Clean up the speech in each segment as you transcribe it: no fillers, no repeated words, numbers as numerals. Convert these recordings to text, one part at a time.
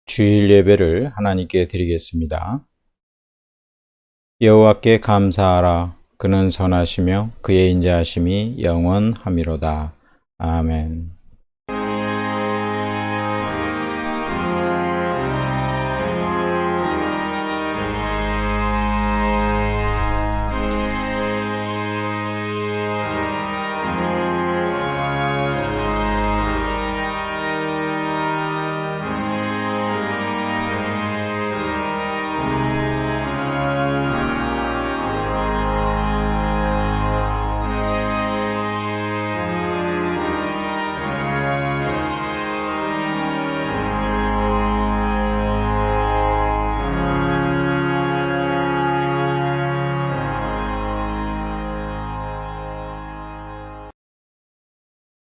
주일 예배를 하나님께 드리겠습니다. 여호와께 감사하라. 그는 선하시며 그의 인자하심이 영원하미로다. 아멘.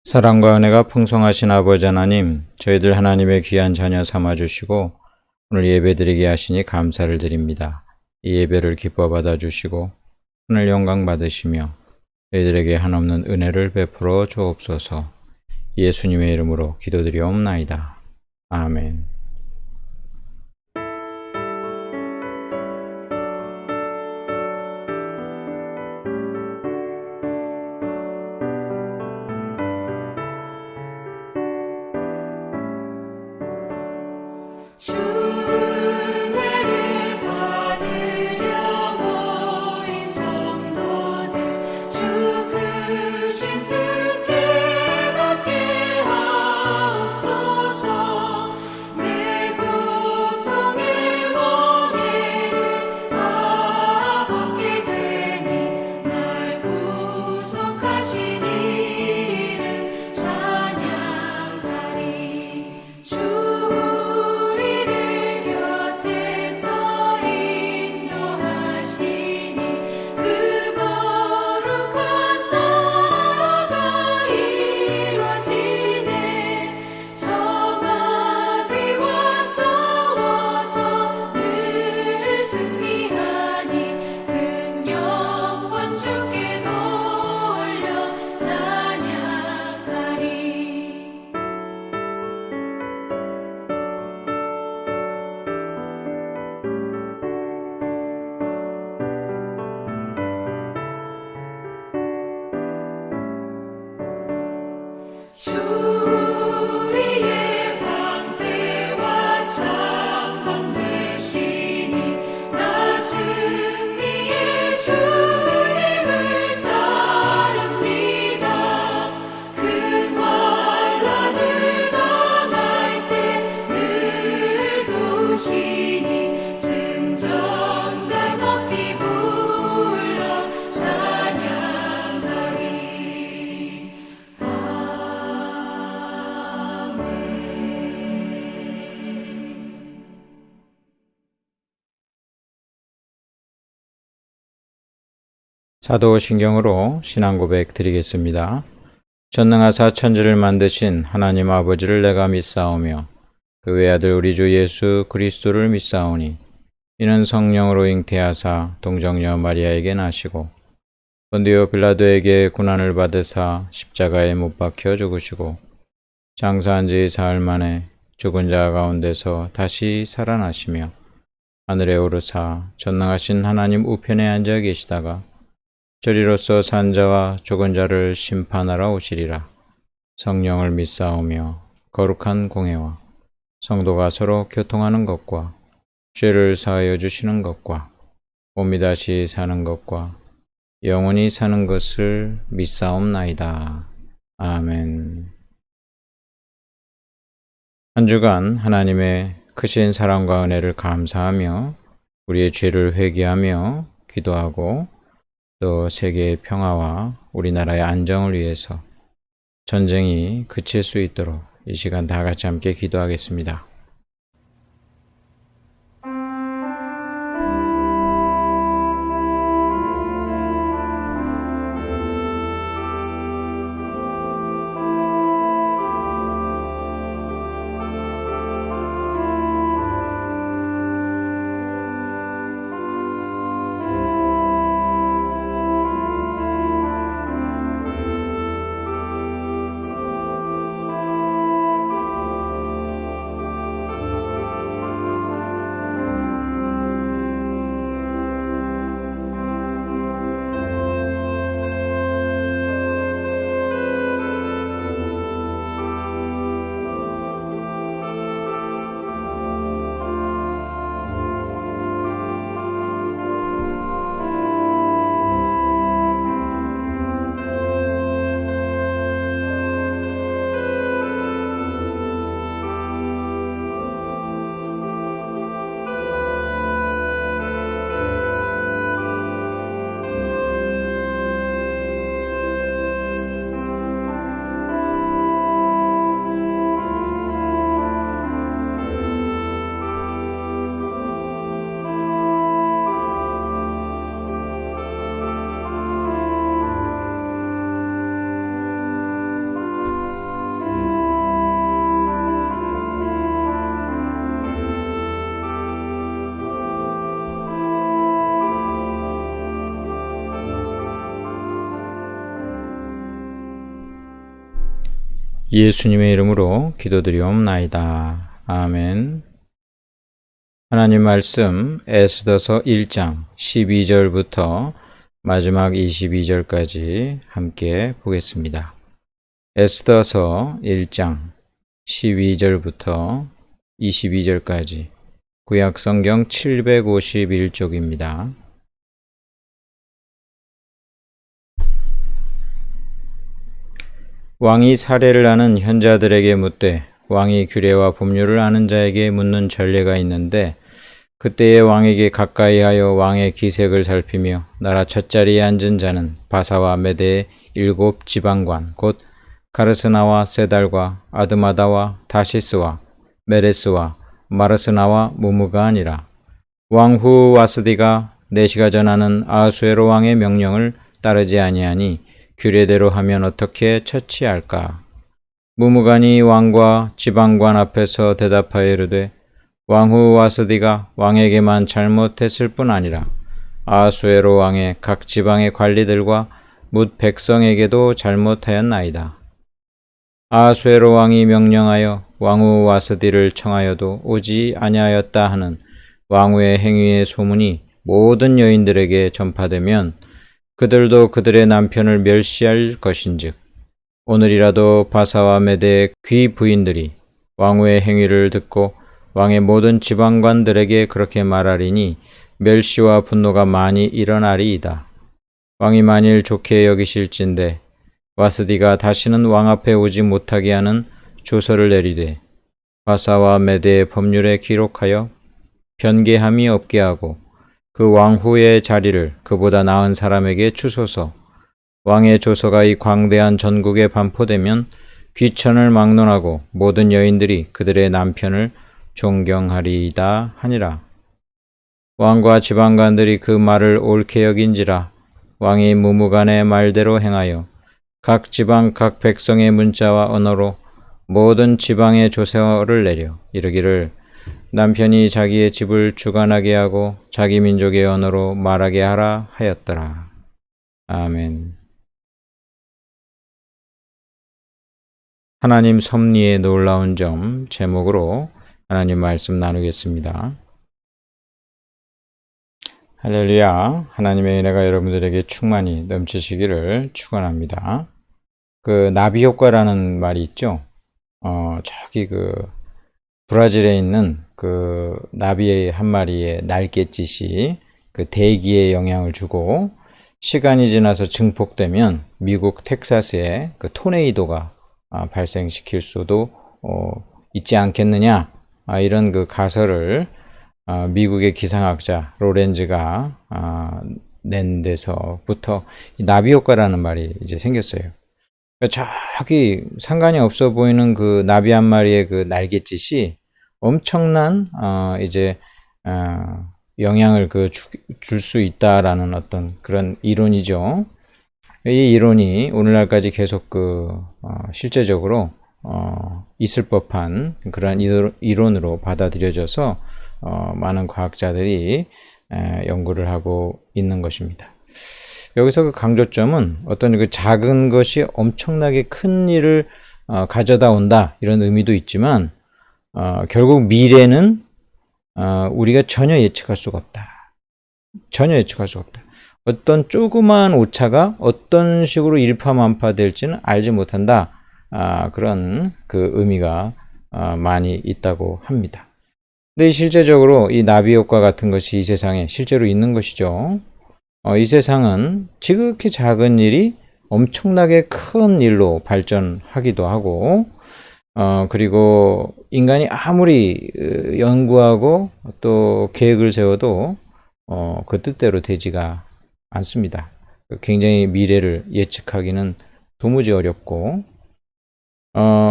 사랑과 은혜가 풍성하신 아버지 하나님, 저희들 하나님의 귀한 자녀 삼아주시고 오늘 예배드리게 하시니 감사를 드립니다. 이 예배를 기뻐 받아주시고 오늘 영광 받으시며 저희들에게 한없는 은혜를 베풀어 주옵소서. 예수님의 이름으로 기도드리옵나이다. 아멘. 사도신경으로 신앙고백 드리겠습니다. 전능하사 천지를 만드신 하나님 아버지를 내가 믿사오며 그 외아들 우리 주 예수 그리스도를 믿사오니 이는 성령으로 잉태하사 동정녀 마리아에게 나시고 본디오 빌라도에게 고난을 받으사 십자가에 못 박혀 죽으시고 장사한 지 사흘 만에 죽은 자 가운데서 다시 살아나시며 하늘에 오르사 전능하신 하나님 우편에 앉아 계시다가 저리로서 산 자와 죽은 자를 심판하러 오시리라. 성령을 믿사오며 거룩한 공회와 성도가 서로 교통하는 것과 죄를 사하여 주시는 것과 몸이 다시 사는 것과 영원히 사는 것을 믿사옵나이다. 아멘. 한 주간 하나님의 크신 사랑과 은혜를 감사하며 우리의 죄를 회개하며 기도하고 또 세계의 평화와 우리나라의 안정을 위해서 전쟁이 그칠 수 있도록 이 시간 다 같이 함께 기도하겠습니다. 예수님의 이름으로 기도드리옵나이다. 아멘. 하나님 말씀 에스더서 1장 12절부터 마지막 22절까지 함께 보겠습니다. 에스더서 1장 12절부터 22절까지 구약성경 751쪽입니다. 왕이 사례를 아는 현자들에게 묻되 왕이 규례와 법률을 아는 자에게 묻는 전례가 있는데 그때에 왕에게 가까이하여 왕의 기색을 살피며 나라 첫자리에 앉은 자는 바사와 메대의 7 지방관 곧 가르스나와 세달과 아드마다와 다시스와 메레스와 마르스나와 무무가 아니라 왕 후 와스디가 내시가 전하는 아수에로 왕의 명령을 따르지 아니하니 규례대로 하면 어떻게 처치할까? 무무간이 왕과 지방관 앞에서 대답하여 이르되 왕후 와스디가 왕에게만 잘못했을 뿐 아니라 아수에로 왕의 각 지방의 관리들과 뭇 백성에게도 잘못하였나이다. 아수에로 왕이 명령하여 왕후 와스디를 청하여도 오지 아니하였다 하는 왕후의 행위의 소문이 모든 여인들에게 전파되면 그들도 그들의 남편을 멸시할 것인즉 오늘이라도 바사와 메대의 귀 부인들이 왕후의 행위를 듣고 왕의 모든 지방관들에게 그렇게 말하리니 멸시와 분노가 많이 일어나리이다. 왕이 만일 좋게 여기실진대 와스디가 다시는 왕 앞에 오지 못하게 하는 조서를 내리되 바사와 메대의 법률에 기록하여 변개함이 없게 하고 그 왕후의 자리를 그보다 나은 사람에게 주소서. 왕의 조서가 이 광대한 전국에 반포되면 귀천을 막론하고 모든 여인들이 그들의 남편을 존경하리이다 하니라. 왕과 지방관들이 그 말을 옳게 여긴지라 왕이 무무간의 말대로 행하여 각 지방 각 백성의 문자와 언어로 모든 지방의 조서를 내려 이르기를 남편이 자기의 집을 주관하게 하고 자기 민족의 언어로 말하게 하라 하였더라. 아멘. 하나님 섭리의 놀라운 점 제목으로 하나님 말씀 나누겠습니다. 할렐루야. 하나님의 은혜가 여러분들에게 충만히 넘치시기를 축원합니다. 그 나비 효과라는 말이 있죠. 저기 브라질에 있는 그 나비 한 마리의 날갯짓이 그 대기에 영향을 주고 시간이 지나서 증폭되면 미국 텍사스에 그 토네이도가 발생시킬 수도 있지 않겠느냐, 이런 그 가설을 미국의 기상학자 로렌즈가 낸 데서부터 나비 효과라는 말이 이제 생겼어요. 저기 상관이 없어 보이는 그 나비 한 마리의 그 날갯짓이 엄청난 영향을 줄 수 있다라는 어떤 그런 이론이죠. 이 이론이 오늘날까지 계속 실제적으로 있을 법한 그런 이론으로 받아들여져서 많은 과학자들이 연구를 하고 있는 것입니다. 여기서 그 강조점은 어떤 그 작은 것이 엄청나게 큰 일을 가져다 온다 이런 의미도 있지만 결국 미래는 우리가 전혀 예측할 수가 없다. 전혀 예측할 수가 없다. 어떤 조그만 오차가 어떤 식으로 일파만파 될지는 알지 못한다. 그런 그 의미가 많이 있다고 합니다. 근데 실제적으로 이 나비 효과 같은 것이 이 세상에 실제로 있는 것이죠. 이 세상은 지극히 작은 일이 엄청나게 큰 일로 발전하기도 하고 그리고 인간이 아무리 연구하고 또 계획을 세워도 그 뜻대로 되지가 않습니다. 굉장히 미래를 예측하기는 도무지 어렵고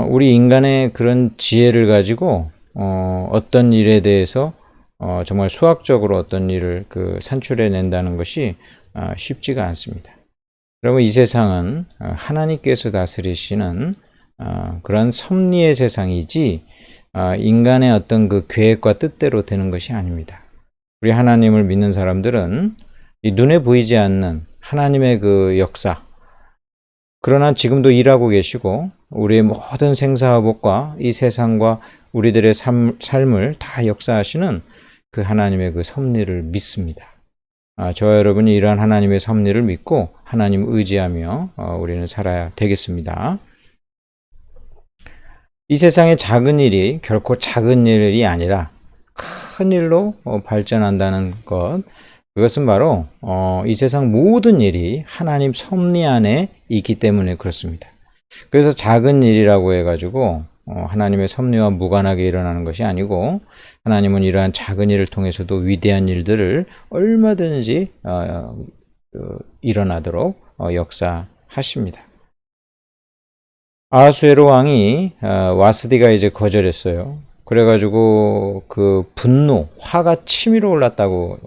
우리 인간의 그런 지혜를 가지고 어떤 일에 대해서 정말 수학적으로 어떤 일을 산출해 낸다는 것이 쉽지가 않습니다. 여러분, 이 세상은 하나님께서 다스리시는 그런 섭리의 세상이지 인간의 어떤 그 계획과 뜻대로 되는 것이 아닙니다. 우리 하나님을 믿는 사람들은 이 눈에 보이지 않는 하나님의 그 역사, 그러나 지금도 일하고 계시고 우리의 모든 생사화복과 이 세상과 우리들의 삶을 다 역사하시는 그 하나님의 그 섭리를 믿습니다. 저와 여러분이 이러한 하나님의 섭리를 믿고 하나님 의지하며 우리는 살아야 되겠습니다. 이 세상의 작은 일이 결코 작은 일이 아니라 큰 일로 발전한다는 것, 그것은 바로 이 세상 모든 일이 하나님 섭리 안에 있기 때문에 그렇습니다. 그래서 작은 일이라고 해가지고 하나님의 섭리와 무관하게 일어나는 것이 아니고, 하나님은 이러한 작은 일을 통해서도 위대한 일들을 얼마든지 일어나도록 역사하십니다. 아하수에로 왕이 와스디가 이제 거절했어요. 그래가지고 그 분노, 화가 치밀어 올랐다고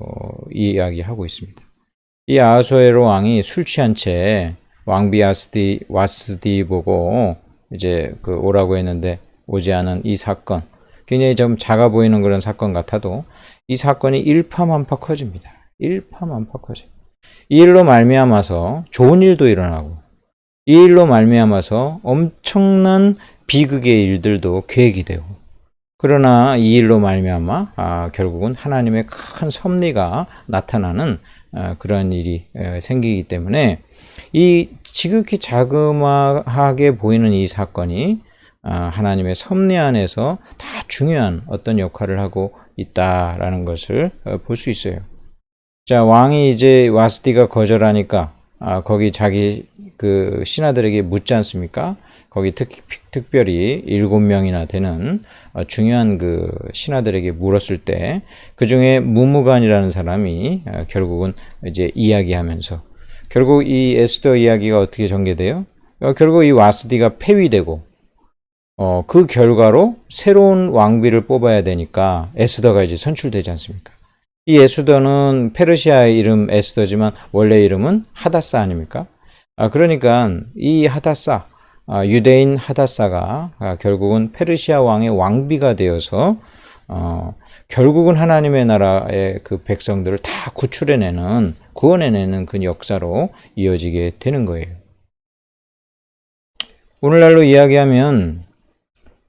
이야기하고 있습니다. 이 아하수에로 왕이 술 취한 채 왕비 와스디 보고 이제 그 오라고 했는데 오지 않은 이 사건, 굉장히 좀 작아 보이는 그런 사건 같아도 이 사건이 일파만파 커집니다. 일파만파 커져. 이 일로 말미암아서 좋은 일도 일어나고, 이 일로 말미암아서 엄청난 비극의 일들도 계획이 되고, 그러나 이 일로 말미암아 결국은 하나님의 큰 섭리가 나타나는 그런 일이 생기기 때문에 이 지극히 자그마하게 보이는 이 사건이 하나님의 섭리 안에서 다 중요한 어떤 역할을 하고 있다라는 것을 볼 수 있어요. 자, 왕이 이제 와스디가 거절하니까 거기 자기 그 신하들에게 묻지 않습니까? 거기 특별히 7명이나 되는 중요한 그 신하들에게 물었을 때 그 중에 무무간이라는 사람이 결국은 이제 이야기하면서 결국 이 에스더 이야기가 어떻게 전개돼요? 결국 이 와스디가 폐위되고 그 결과로 새로운 왕비를 뽑아야 되니까 에스더가 이제 선출되지 않습니까? 이 에스더는 페르시아의 이름 에스더지만 원래 이름은 하다사 아닙니까? 그러니까 이 하다사, 유대인 하다사가 결국은 페르시아 왕의 왕비가 되어서 결국은 하나님의 나라의 그 백성들을 다 구원해내는 그 역사로 이어지게 되는 거예요. 오늘날로 이야기하면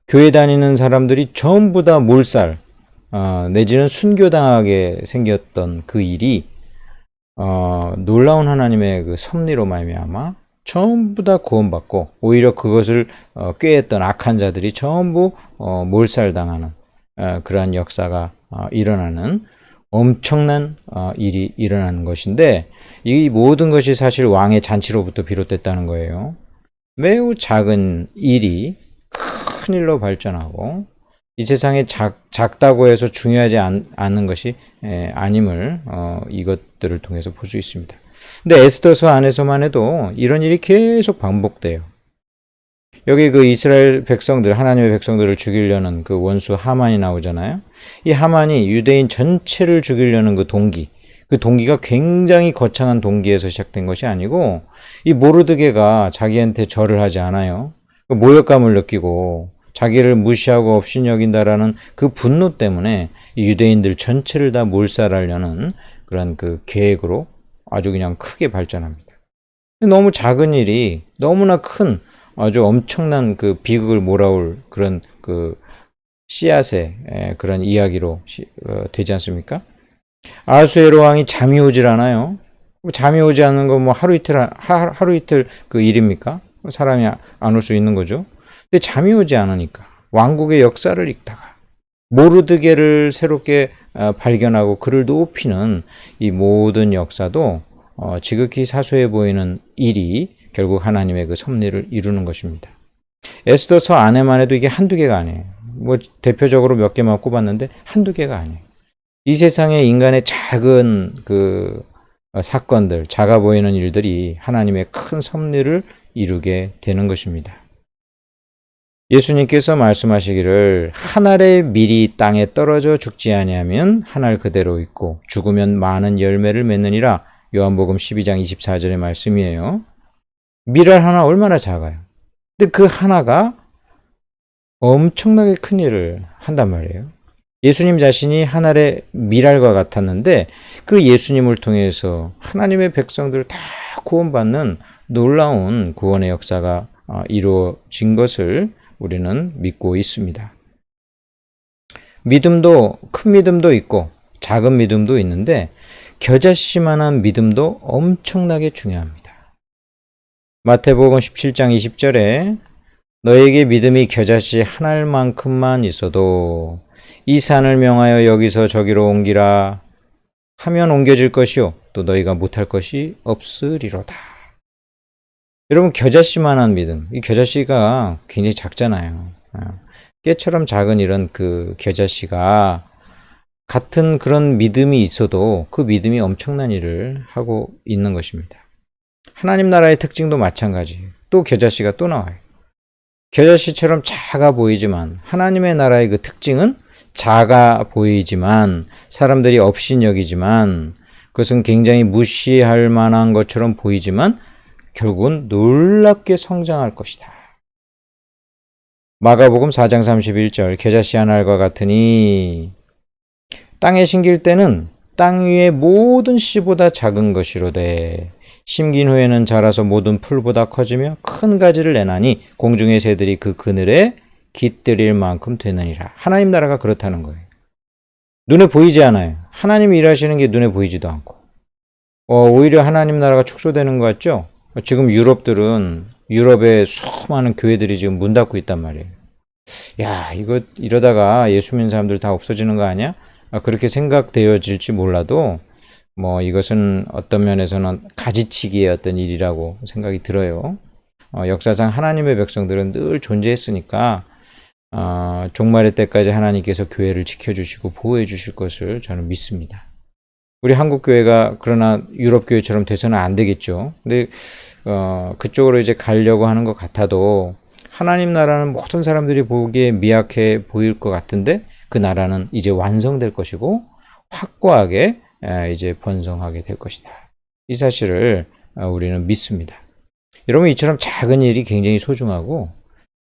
교회 다니는 사람들이 전부 다 몰살, 내지는 순교당하게 생겼던 그 일이 놀라운 하나님의 그 섭리로 말미암아 전부 다 구원받고, 오히려 그것을 꾀했던 악한 자들이 전부 몰살당하는 그러한 역사가 일어나는 엄청난 일이 일어나는 것인데, 이 모든 것이 사실 왕의 잔치로부터 비롯됐다는 거예요. 매우 작은 일이 큰 일로 발전하고, 이 세상에 작다고 해서 중요하지 않은 것이 아님을 이것들을 통해서 볼 수 있습니다. 근데 에스더서 안에서만 해도 이런 일이 계속 반복돼요. 여기 그 이스라엘 백성들, 하나님의 백성들을 죽이려는 그 원수 하만이 나오잖아요. 이 하만이 유대인 전체를 죽이려는 그 동기가 굉장히 거창한 동기에서 시작된 것이 아니고, 이 모르드게가 자기한테 절을 하지 않아요. 모욕감을 느끼고 자기를 무시하고 없인 여긴다라는 그 분노 때문에 이 유대인들 전체를 다 몰살하려는 그런 그 계획으로 아주 그냥 크게 발전합니다. 너무 작은 일이 너무나 큰 아주 엄청난 그 비극을 몰아올 그런 그 씨앗의 그런 이야기로 되지 않습니까? 아하수에로 왕이 잠이 오질 않아요. 잠이 오지 않는 건 뭐 하루 이틀 그 일입니까? 사람이 안 올 수 있는 거죠. 근데 잠이 오지 않으니까 왕국의 역사를 읽다가 모르드게를 새롭게 발견하고 그를 높이는 이 모든 역사도 지극히 사소해 보이는 일이 결국 하나님의 그 섭리를 이루는 것입니다. 에스더서 안에만 해도 이게 한두 개가 아니에요. 뭐 대표적으로 몇 개만 꼽았는데 한두 개가 아니에요. 이 세상의 인간의 작은 그 사건들, 작아 보이는 일들이 하나님의 큰 섭리를 이루게 되는 것입니다. 예수님께서 말씀하시기를 한 알의 밀이 땅에 떨어져 죽지 아니하면 한 알 그대로 있고 죽으면 많은 열매를 맺느니라. 요한복음 12장 24절의 말씀이에요. 밀알 하나 얼마나 작아요. 근데 그 하나가 엄청나게 큰 일을 한단 말이에요. 예수님 자신이 한 알의 밀알과 같았는데 그 예수님을 통해서 하나님의 백성들을 다 구원받는 놀라운 구원의 역사가 이루어진 것을 우리는 믿고 있습니다. 믿음도 큰 믿음도 있고 작은 믿음도 있는데 겨자씨만한 믿음도 엄청나게 중요합니다. 마태복음 17장 20절에 너에게 믿음이 겨자씨 한 알만큼만 있어도 이 산을 명하여 여기서 저기로 옮기라 하면 옮겨질 것이요 또 너희가 못할 것이 없으리로다. 여러분 겨자씨만한 믿음, 이 겨자씨가 굉장히 작잖아요. 깨처럼 작은 이런 그 겨자씨가 같은 그런 믿음이 있어도 그 믿음이 엄청난 일을 하고 있는 것입니다. 하나님 나라의 특징도 마찬가지예요. 또 겨자씨가 또 나와요. 겨자씨처럼 작아 보이지만 하나님의 나라의 그 특징은 작아 보이지만 사람들이 업신여기지만 그것은 굉장히 무시할 만한 것처럼 보이지만 결국은 놀랍게 성장할 것이다. 마가복음 4장 31절 겨자씨 한 알과 같으니 땅에 심길 때는 땅 위의 모든 씨보다 작은 것이로되 심긴 후에는 자라서 모든 풀보다 커지며 큰 가지를 내나니 공중의 새들이 그 그늘에 깃들일 만큼 되느니라. 하나님 나라가 그렇다는 거예요. 눈에 보이지 않아요. 하나님이 일하시는 게 눈에 보이지도 않고 오히려 하나님 나라가 축소되는 것 같죠? 지금 유럽의 수많은 교회들이 지금 문 닫고 있단 말이에요. 야, 이거 이러다가 예수 믿는 사람들 다 없어지는 거 아니야? 그렇게 생각되어질지 몰라도 이것은 어떤 면에서는 가지치기의 어떤 일이라고 생각이 들어요. 역사상 하나님의 백성들은 늘 존재했으니까 종말의 때까지 하나님께서 교회를 지켜주시고 보호해 주실 것을 저는 믿습니다. 우리 한국교회가 그러나 유럽교회처럼 돼서는 안 되겠죠. 근데 그쪽으로 이제 가려고 하는 것 같아도 하나님 나라는 모든 사람들이 보기에 미약해 보일 것 같은데 그 나라는 이제 완성될 것이고 확고하게 이제 번성하게 될 것이다. 이 사실을 우리는 믿습니다. 여러분 이처럼 작은 일이 굉장히 소중하고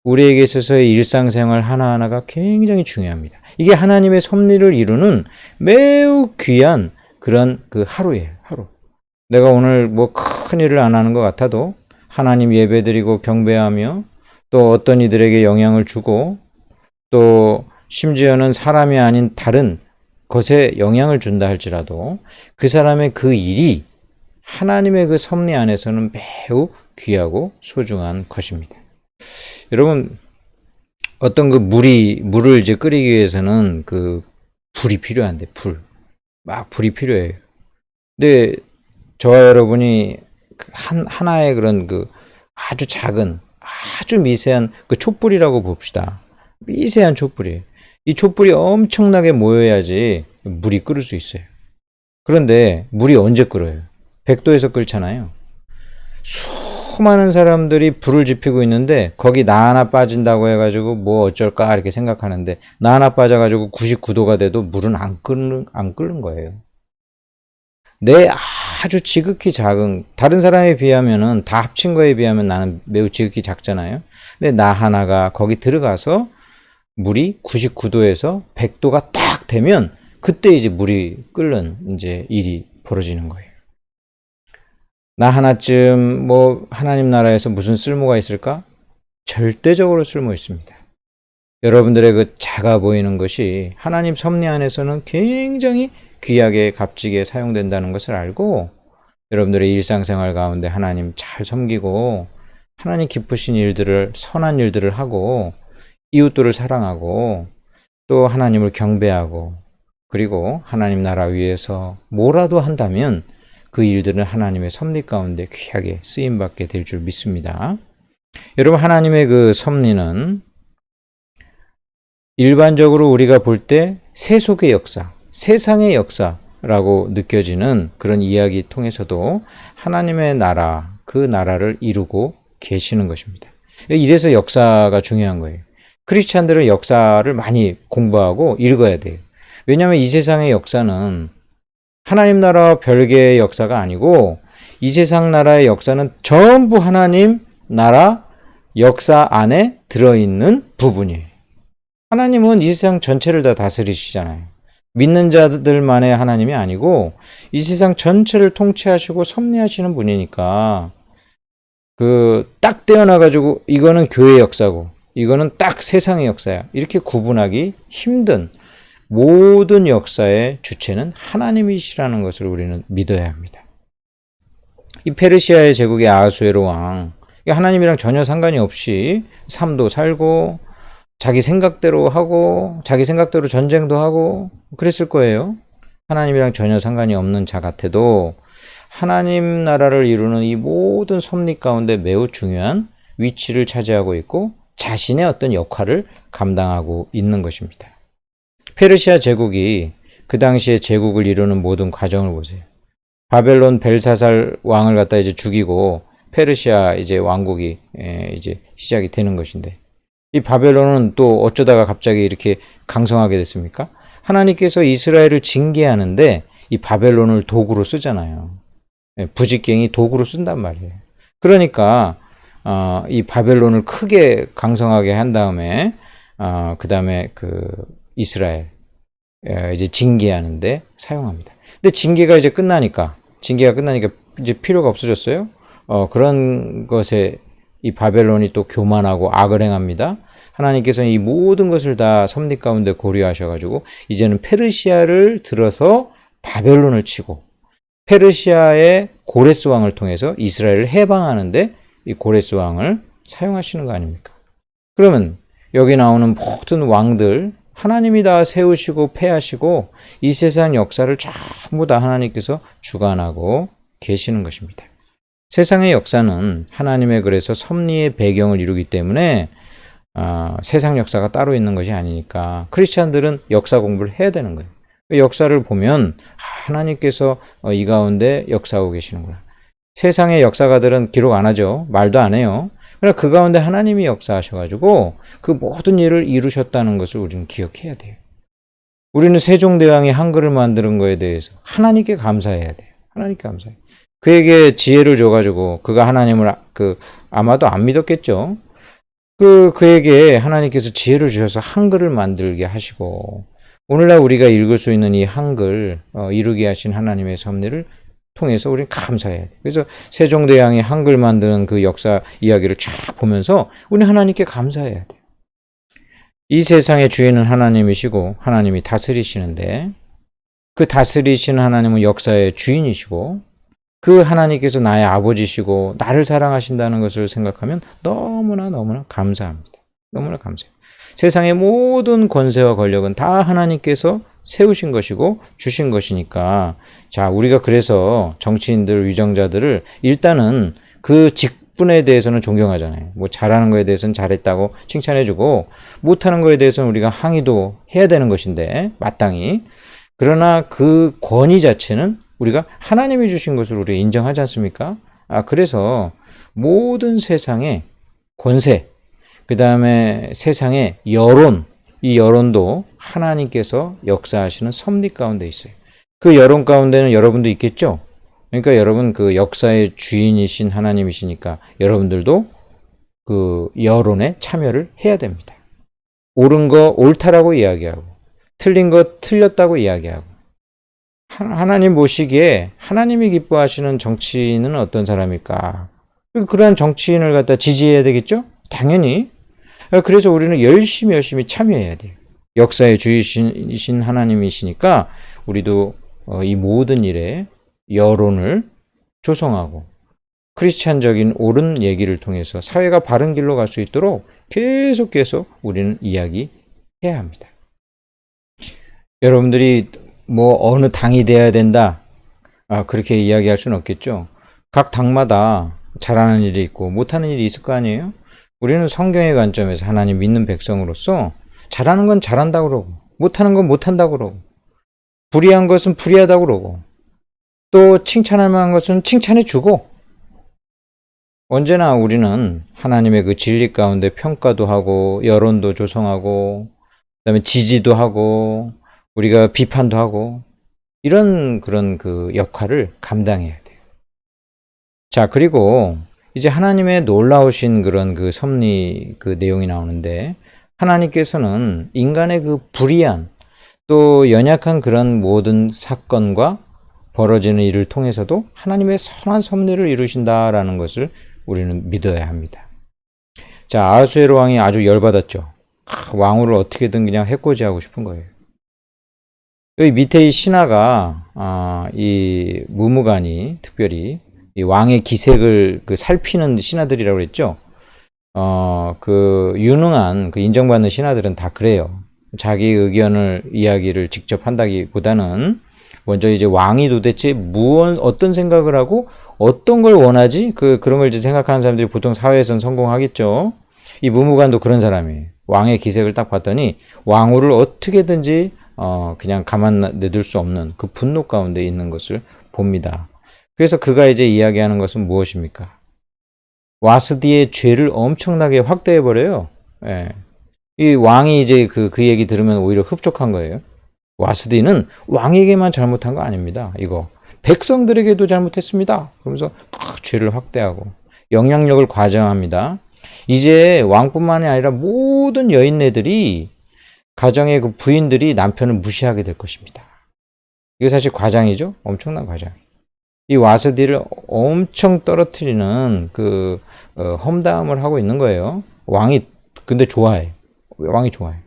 우리에게 있어서의 일상생활 하나하나가 굉장히 중요합니다. 이게 하나님의 섭리를 이루는 매우 귀한 그런 그 하루예요. 하루. 내가 오늘 큰 일을 안 하는 것 같아도 하나님 예배드리고 경배하며 또 어떤 이들에게 영향을 주고 또 심지어는 사람이 아닌 다른 것에 영향을 준다 할지라도 그 사람의 그 일이 하나님의 그 섭리 안에서는 매우 귀하고 소중한 것입니다. 여러분 어떤 그 물을 이제 끓이기 위해서는 그 불이 필요한데 불이 필요해요. 근데 저와 여러분이 하나의 그런 그 아주 작은 아주 미세한 그 촛불이라고 봅시다. 미세한 촛불이에요. 이 촛불이 엄청나게 모여야지 물이 끓을 수 있어요. 그런데 물이 언제 끓어요? 100도에서 끓잖아요. 수많은 사람들이 불을 지피고 있는데 거기 나 하나 빠진다고 해가지고 어쩔까 이렇게 생각하는데 나 하나 빠져가지고 99도가 돼도 물은 안 끓는 거예요. 내 아주 지극히 작은 다른 사람에 비하면은 다 합친 거에 비하면 나는 매우 지극히 작잖아요. 근데 나 하나가 거기 들어가서 물이 99도에서 100도가 딱 되면 그때 이제 물이 끓는 이제 일이 벌어지는 거예요. 나 하나쯤 하나님 나라에서 무슨 쓸모가 있을까? 절대적으로 쓸모 있습니다. 여러분들의 그 작아 보이는 것이 하나님 섭리 안에서는 굉장히 귀하게 값지게 사용된다는 것을 알고 여러분들의 일상생활 가운데 하나님 잘 섬기고 하나님 기쁘신 일들을 선한 일들을 하고 이웃들을 사랑하고 또 하나님을 경배하고 그리고 하나님 나라 위해서 뭐라도 한다면 그 일들은 하나님의 섭리 가운데 귀하게 쓰임받게 될 줄 믿습니다. 여러분 하나님의 그 섭리는 일반적으로 우리가 볼 때 세속의 역사, 세상의 역사라고 느껴지는 그런 이야기 통해서도 하나님의 나라, 그 나라를 이루고 계시는 것입니다. 이래서 역사가 중요한 거예요. 크리스찬들은 역사를 많이 공부하고 읽어야 돼요. 왜냐하면 이 세상의 역사는 하나님 나라와 별개의 역사가 아니고 이 세상 나라의 역사는 전부 하나님 나라 역사 안에 들어있는 부분이에요. 하나님은 이 세상 전체를 다 다스리시잖아요. 믿는 자들만의 하나님이 아니고 이 세상 전체를 통치하시고 섭리하시는 분이니까 딱 떼어놔가지고 이거는 교회 역사고 이거는 딱 세상의 역사야. 이렇게 구분하기 힘든 모든 역사의 주체는 하나님이시라는 것을 우리는 믿어야 합니다. 이 페르시아의 제국의 아하수에로 왕, 하나님이랑 전혀 상관이 없이 삶도 살고 자기 생각대로 하고 자기 생각대로 전쟁도 하고 그랬을 거예요. 하나님이랑 전혀 상관이 없는 자 같아도 하나님 나라를 이루는 이 모든 섭리 가운데 매우 중요한 위치를 차지하고 있고 자신의 어떤 역할을 감당하고 있는 것입니다. 페르시아 제국이 그 당시에 제국을 이루는 모든 과정을 보세요. 바벨론 벨사살 왕을 갖다 이제 죽이고 페르시아 이제 왕국이 이제 시작이 되는 것인데 이 바벨론은 또 어쩌다가 갑자기 이렇게 강성하게 됐습니까? 하나님께서 이스라엘을 징계하는데 이 바벨론을 도구로 쓰잖아요. 부직갱이 도구로 쓴단 말이에요. 그러니까 이 바벨론을 크게 강성하게 한 다음에 그 다음에 이스라엘 이제 징계하는데 사용합니다. 근데 징계가 끝나니까 이제 필요가 없어졌어요. 그런 것에 이 바벨론이 또 교만하고 악을 행합니다. 하나님께서는 이 모든 것을 다 섭리 가운데 고려하셔가지고 이제는 페르시아를 들어서 바벨론을 치고 페르시아의 고레스 왕을 통해서 이스라엘을 해방하는데 이 고레스 왕을 사용하시는 거 아닙니까? 그러면 여기 나오는 모든 왕들 하나님이 다 세우시고 패하시고 이 세상 역사를 전부 다 하나님께서 주관하고 계시는 것입니다. 세상의 역사는 하나님의 그래서 섭리의 배경을 이루기 때문에 세상 역사가 따로 있는 것이 아니니까 크리스찬들은 역사 공부를 해야 되는 거예요. 역사를 보면 하나님께서 이 가운데 역사하고 계시는구나. 세상의 역사가들은 기록 안 하죠. 말도 안 해요. 그러나 그 가운데 하나님이 역사하셔가지고 그 모든 일을 이루셨다는 것을 우리는 기억해야 돼요. 우리는 세종대왕이 한글을 만드는 거에 대해서 하나님께 감사해야 돼요. 하나님께 감사해요. 그에게 지혜를 줘가지고 그가 하나님을 아마도 안 믿었겠죠. 그에게 하나님께서 지혜를 주셔서 한글을 만들게 하시고 오늘날 우리가 읽을 수 있는 이 한글 이루게 하신 하나님의 섭리를 통해서 우리는 감사해야 돼요. 그래서 세종대왕이 한글 만드는 그 역사 이야기를 쫙 보면서 우리는 하나님께 감사해야 돼요. 이 세상의 주인은 하나님이시고 하나님이 다스리시는데 그 다스리시는 하나님은 역사의 주인이시고 그 하나님께서 나의 아버지시고 나를 사랑하신다는 것을 생각하면 너무나 감사합니다. 너무나 감사해요. 세상의 모든 권세와 권력은 다 하나님께서 세우신 것이고 주신 것이니까 자 우리가 그래서 정치인들 위정자들을 일단은 그 직분에 대해서는 존경하잖아요. 뭐 잘하는 거에 대해서는 잘했다고 칭찬해주고 못하는 거에 대해서는 우리가 항의도 해야 되는 것인데 마땅히 그러나 그 권위 자체는 우리가 하나님이 주신 것을 우리가 인정하지 않습니까? 그래서 모든 세상의 권세 그 다음에 세상의 여론 이 여론도 하나님께서 역사하시는 섭리 가운데 있어요. 그 여론 가운데는 여러분도 있겠죠? 그러니까 여러분 그 역사의 주인이신 하나님이시니까 여러분들도 그 여론에 참여를 해야 됩니다. 옳은 거 옳다라고 이야기하고 틀린 거 틀렸다고 이야기하고 하나님 보시기에 하나님이 기뻐하시는 정치인은 어떤 사람일까? 그러한 정치인을 갖다 지지해야 되겠죠? 당연히. 그래서 우리는 열심히 참여해야 돼요. 역사의 주이신 하나님이시니까 우리도 이 모든 일에 여론을 조성하고 크리스찬적인 옳은 얘기를 통해서 사회가 바른 길로 갈 수 있도록 계속 우리는 이야기해야 합니다. 여러분들이 뭐 어느 당이 돼야 된다 그렇게 이야기할 수는 없겠죠. 각 당마다 잘하는 일이 있고 못하는 일이 있을 거 아니에요. 우리는 성경의 관점에서 하나님 믿는 백성으로서 잘하는 건 잘한다고 그러고 못하는 건 못한다고 그러고 불의한 것은 불의하다고 그러고 또 칭찬할 만한 것은 칭찬해 주고 언제나 우리는 하나님의 그 진리 가운데 평가도 하고 여론도 조성하고 그다음에 지지도 하고 우리가 비판도 하고 이런 그런 그 역할을 감당해야 돼요. 자, 그리고 이제 하나님의 놀라우신 그런 그 섭리 그 내용이 나오는데 하나님께서는 인간의 그 불의한 또 연약한 그런 모든 사건과 벌어지는 일을 통해서도 하나님의 선한 섭리를 이루신다라는 것을 우리는 믿어야 합니다. 자, 아하수에로 왕이 아주 열받았죠. 왕후를 어떻게든 그냥 해코지하고 싶은 거예요. 여기 밑에 이 신하가 이 무무간이 특별히 이 왕의 기색을 살피는 신하들이라고 그랬죠. 그 유능한 그 인정받는 신하들은 다 그래요. 자기 의견을 이야기를 직접 한다기보다는 먼저 이제 왕이 도대체 어떤 생각을 하고 어떤 걸 원하지? 그런 걸 이제 생각하는 사람들이 보통 사회에선 성공하겠죠. 이 무무간도 그런 사람이에요. 왕의 기색을 딱 봤더니 왕후를 어떻게든지 그냥 가만 내둘 수 없는 그 분노 가운데 있는 것을 봅니다. 그래서 그가 이제 이야기하는 것은 무엇입니까? 와스디의 죄를 엄청나게 확대해 버려요. 예. 이 왕이 이제 그 얘기 들으면 오히려 흡족한 거예요. 와스디는 왕에게만 잘못한 거 아닙니다. 이거 백성들에게도 잘못했습니다. 그러면서 죄를 확대하고 영향력을 과장합니다. 이제 왕뿐만이 아니라 모든 여인네들이 가정의 그 부인들이 남편을 무시하게 될 것입니다. 이게 사실 과장이죠. 엄청난 과장. 이 와스디를 엄청 떨어뜨리는 험담을 하고 있는 거예요. 왕이 근데 좋아해. 왕이 좋아해.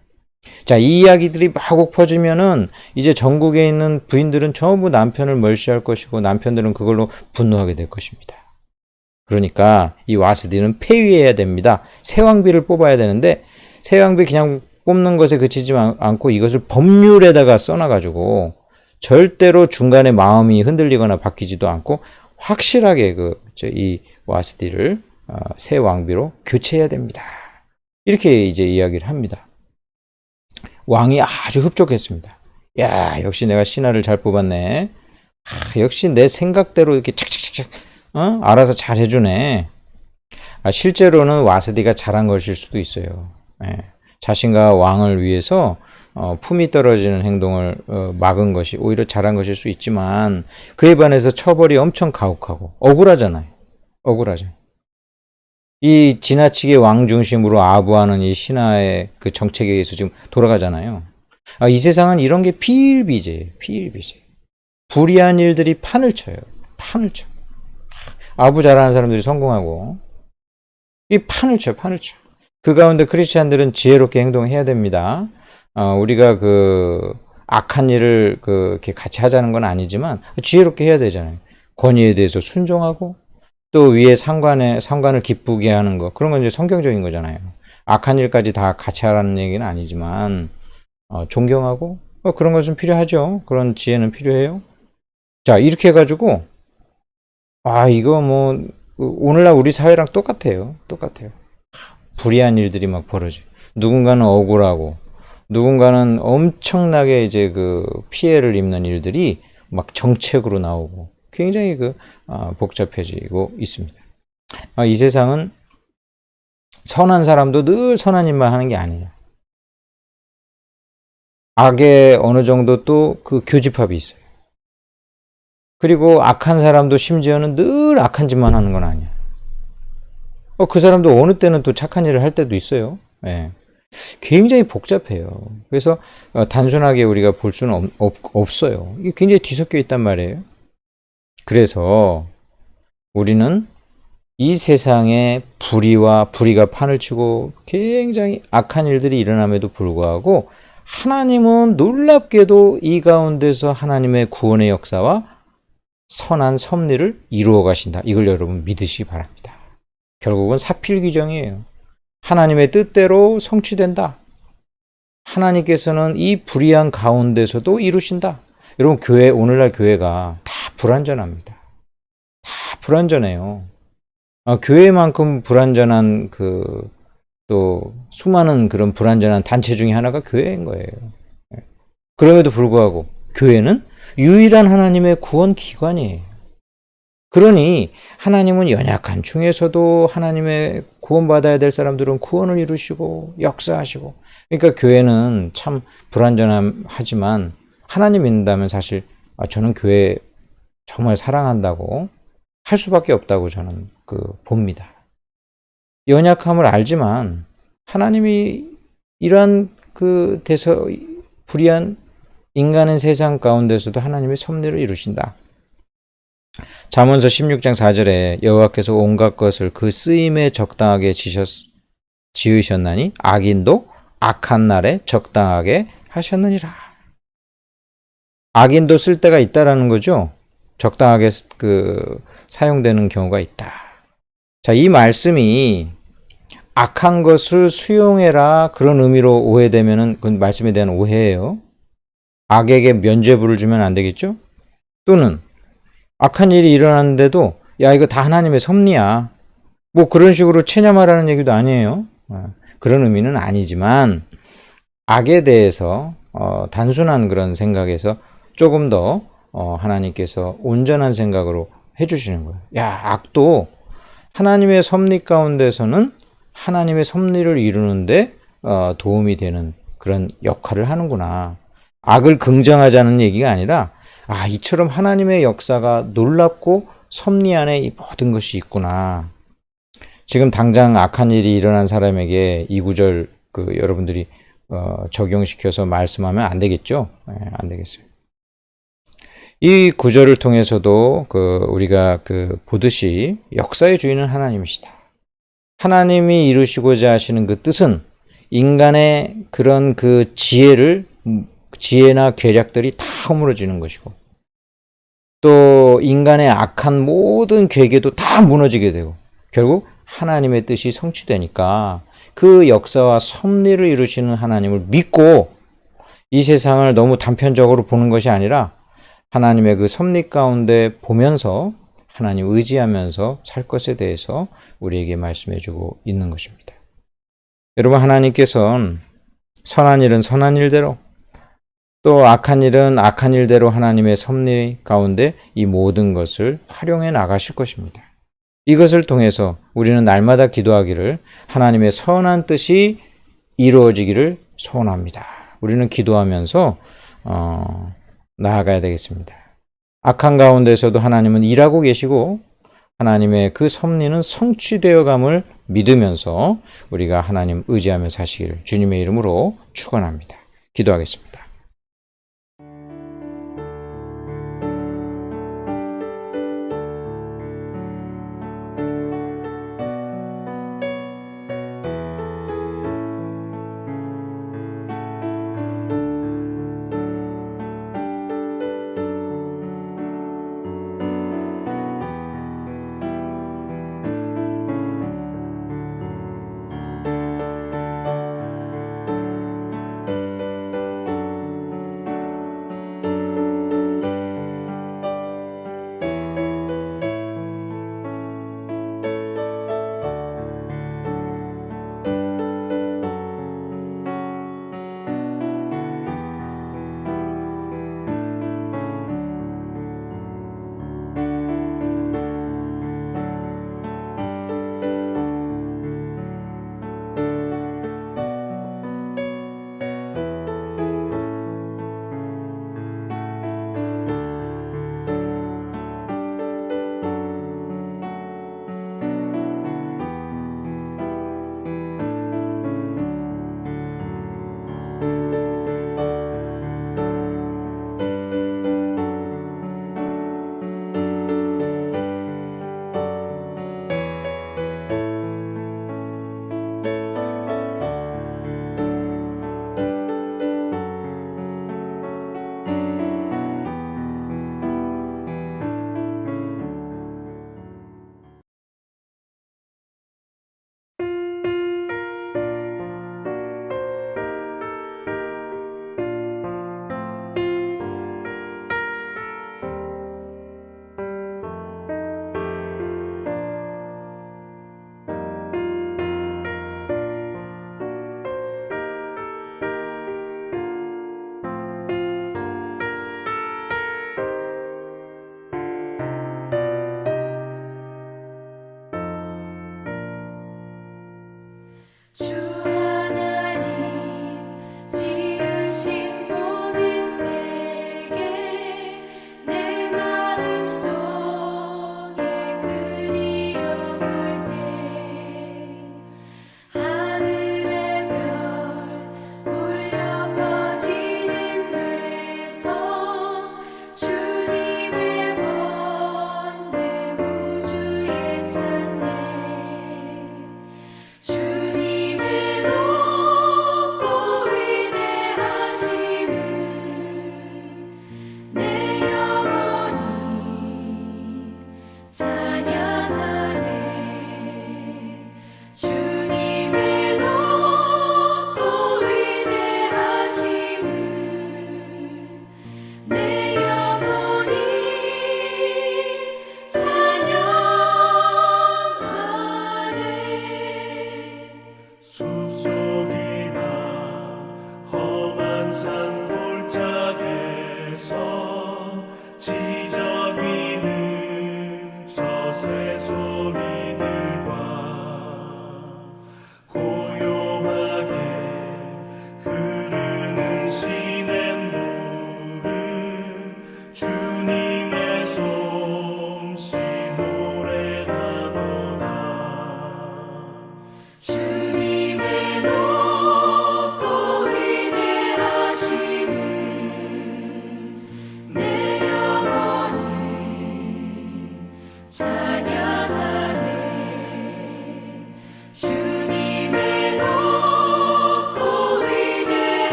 자, 이 이야기들이 마구 퍼지면은 이제 전국에 있는 부인들은 전부 남편을 멸시할 것이고 남편들은 그걸로 분노하게 될 것입니다. 그러니까 이 와스디는 폐위해야 됩니다. 새 왕비를 뽑아야 되는데 새 왕비 그냥 뽑는 것에 그치지 않고 이것을 법률에다가 써놔가지고 절대로 중간에 마음이 흔들리거나 바뀌지도 않고 확실하게 이 와스디를 새 왕비로 교체해야 됩니다. 이렇게 이제 이야기를 합니다. 왕이 아주 흡족했습니다. 야, 역시 내가 신하를 잘 뽑았네. 역시 내 생각대로 이렇게 착착착착 알아서 잘 해주네. 실제로는 와스디가 잘한 것일 수도 있어요. 예. 자신과 왕을 위해서 품이 떨어지는 행동을 막은 것이 오히려 잘한 것일 수 있지만 그에 반해서 처벌이 엄청 가혹하고 억울하잖아요. 억울하죠. 이 지나치게 왕 중심으로 아부하는 이 신하의 그 정책에 의해서 지금 돌아가잖아요. 이 세상은 이런 게 비일비재예요. 비일비재. 불의한 일들이 판을 쳐요. 판을 쳐. 아부 잘하는 사람들이 성공하고 이 판을 쳐. 판을 쳐. 그 가운데 크리스찬들은 지혜롭게 행동해야 됩니다. 우리가 악한 일을 이렇게 같이 하자는 건 아니지만 지혜롭게 해야 되잖아요. 권위에 대해서 순종하고 또 위에 상관을 기쁘게 하는 거 그런 건 이제 성경적인 거잖아요. 악한 일까지 다 같이 하라는 얘기는 아니지만 존경하고 그런 것은 필요하죠. 그런 지혜는 필요해요. 자, 이렇게 해가지고 이거 뭐 오늘날 우리 사회랑 똑같아요. 똑같아요. 불의한 일들이 막 벌어져요. 누군가는 억울하고 누군가는 엄청나게 이제 피해를 입는 일들이 막 정책으로 나오고 굉장히 복잡해지고 있습니다. 이 세상은 선한 사람도 늘 선한 일만 하는 게 아니에요. 악에 어느 정도 또 교집합이 있어요. 그리고 악한 사람도 심지어는 늘 악한 짓만 하는 건 아니야. 그 사람도 어느 때는 또 착한 일을 할 때도 있어요. 예. 굉장히 복잡해요. 그래서 단순하게 우리가 볼 수는 없어요. 이게 굉장히 뒤섞여 있단 말이에요. 그래서 우리는 이 세상에 불의가 판을 치고 굉장히 악한 일들이 일어남에도 불구하고 하나님은 놀랍게도 이 가운데서 하나님의 구원의 역사와 선한 섭리를 이루어 가신다. 이걸 여러분 믿으시기 바랍니다. 결국은 사필귀정이에요. 하나님의 뜻대로 성취된다. 하나님께서는 이 불의한 가운데서도 이루신다. 여러분 오늘날 교회가 다 불완전합니다. 다 불완전해요. 교회만큼 불완전한 또 수많은 그런 불완전한 단체 중에 하나가 교회인 거예요. 그럼에도 불구하고 교회는 유일한 하나님의 구원 기관이에요. 그러니 하나님은 연약한 중에서도 하나님의 구원받아야 될 사람들은 구원을 이루시고 역사하시고 그러니까 교회는 참 불완전하지만 하나님 믿는다면 사실 저는 교회 정말 사랑한다고 할 수밖에 없다고 저는 봅니다. 연약함을 알지만 하나님이 이러한 불의한 인간의 세상 가운데서도 하나님의 섭리를 이루신다. 잠언서 16장 4절에 여호와께서 온갖 것을 그 쓰임에 적당하게 지으셨나니 악인도 악한 날에 적당하게 하셨느니라. 악인도 쓸 때가 있다라는 거죠. 적당하게 사용되는 경우가 있다. 자, 이 말씀이 악한 것을 수용해라 그런 의미로 오해되면은 그 말씀에 대한 오해예요. 악에게 면죄부를 주면 안 되겠죠? 또는 악한 일이 일어났는데도 야 이거 다 하나님의 섭리야. 뭐 그런 식으로 체념하라는 얘기도 아니에요. 그런 의미는 아니지만 악에 대해서 단순한 그런 생각에서 조금 더 하나님께서 온전한 생각으로 해주시는 거예요. 야 악도 하나님의 섭리 가운데서는 하나님의 섭리를 이루는데 도움이 되는 그런 역할을 하는구나. 악을 긍정하자는 얘기가 아니라 이처럼 하나님의 역사가 놀랍고 섭리 안에 이 모든 것이 있구나. 지금 당장 악한 일이 일어난 사람에게 이 구절 여러분들이 적용시켜서 말씀하면 안 되겠죠? 네, 안 되겠어요. 이 구절을 통해서도 우리가 보듯이 역사의 주인은 하나님이시다. 하나님이 이루시고자 하시는 그 뜻은 인간의 그런 지혜나 계략들이 다 허물어지는 것이고 또 인간의 악한 모든 계계도 다 무너지게 되고 결국 하나님의 뜻이 성취되니까 그 역사와 섭리를 이루시는 하나님을 믿고 이 세상을 너무 단편적으로 보는 것이 아니라 하나님의 그 섭리 가운데 보면서 하나님 의지하면서 살 것에 대해서 우리에게 말씀해 주고 있는 것입니다. 여러분, 하나님께서는 선한 일은 선한 일대로 또 악한 일은 악한 일대로 하나님의 섭리 가운데 이 모든 것을 활용해 나가실 것입니다. 이것을 통해서 우리는 날마다 기도하기를 하나님의 선한 뜻이 이루어지기를 소원합니다. 우리는 기도하면서 나아가야 되겠습니다. 악한 가운데서도 하나님은 일하고 계시고 하나님의 그 섭리는 성취되어감을 믿으면서 우리가 하나님 의지하며 사시기를 주님의 이름으로 축원합니다. 기도하겠습니다.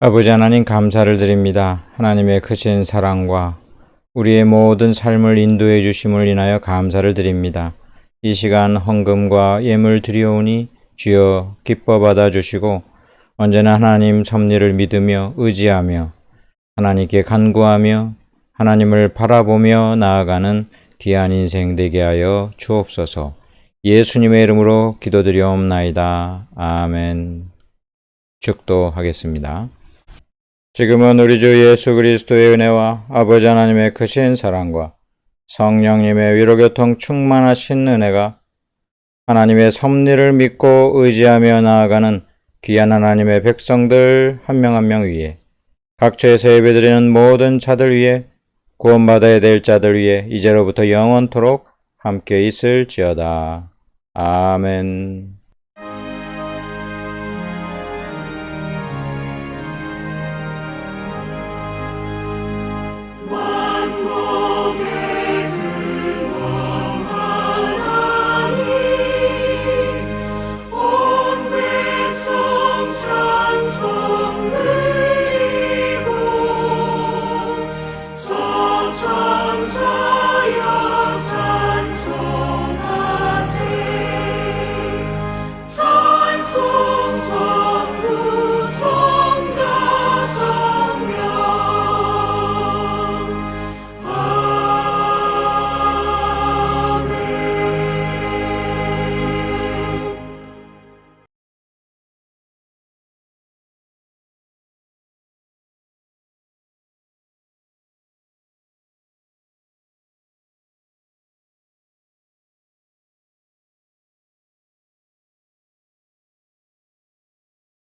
아버지 하나님 감사를 드립니다. 하나님의 크신 사랑과 우리의 모든 삶을 인도해 주심을 인하여 감사를 드립니다. 이 시간 헌금과 예물 드리오니 주여 기뻐 받아 주시고 언제나 하나님 섭리를 믿으며 의지하며 하나님께 간구하며 하나님을 바라보며 나아가는 귀한 인생 되게 하여 주옵소서. 예수님의 이름으로 기도드리옵나이다. 아멘. 축도하겠습니다. 지금은 우리 주 예수 그리스도의 은혜와 아버지 하나님의 크신 사랑과 성령님의 위로교통 충만하신 은혜가 하나님의 섭리를 믿고 의지하며 나아가는 귀한 하나님의 백성들 한 명 한 명 위에 각처에서 예배드리는 모든 자들 위에 구원받아야 될 자들 위에 이제로부터 영원토록 함께 있을지어다. 아멘.